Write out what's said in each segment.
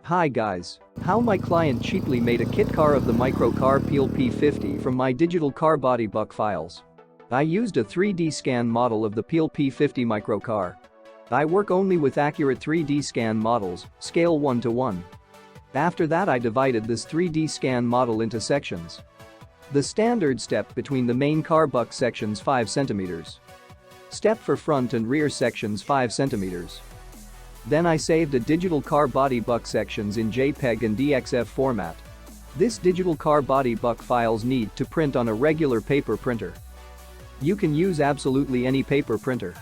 Hi guys. How my client cheaply made a kit car of the microcar P50 from my digital car body buck files. I used a 3D scan model of the P50 microcar. I work only with accurate 3D scan models, scale 1:1. After that I divided this 3D scan model into sections. The standard step between the main car buck sections 5 cm. Step for front and rear sections 5 cm. Then I saved a digital car body buck sections in JPEG and DXF format. This digital car body buck files need to print on a regular paper printer. You can use absolutely any paper printer.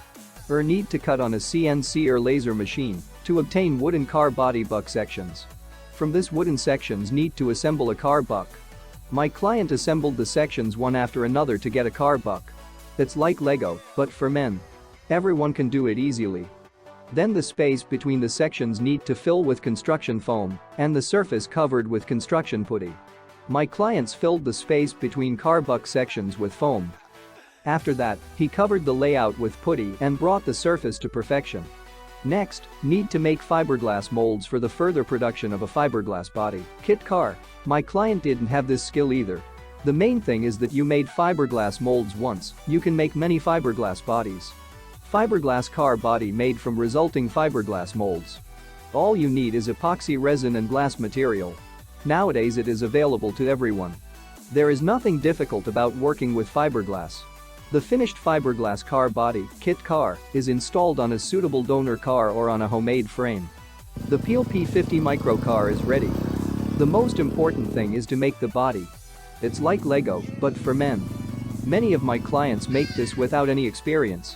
Or need to cut on a CNC or laser machine to obtain wooden car body buck sections. From this wooden sections need to assemble a car buck. My client assembled the sections one after another to get a car buck. It's like Lego, but for men. Everyone can do it easily. Then the space between the sections need to fill with construction foam and the surface covered with construction putty. My clients filled the space between car buck sections with foam. After that, he covered the layout with putty and brought the surface to perfection. Next, need to make fiberglass molds for the further production of a fiberglass body kit car. My client didn't have this skill either. The main thing is that you made fiberglass molds once, you can make many fiberglass bodies. Fiberglass car body made from resulting fiberglass molds. All you need is epoxy resin and glass material. Nowadays it is available to everyone. There is nothing difficult about working with fiberglass. The finished fiberglass car body kit car is installed on a suitable donor car or on a homemade frame. The P50 MICROCAR is ready. The most important thing is to make the body. It's like Lego, but for men. Many of my clients make this without any experience.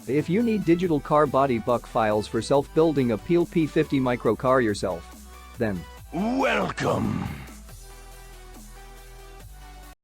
If you need digital car body buck files for self-building a P50 microcar yourself, then welcome.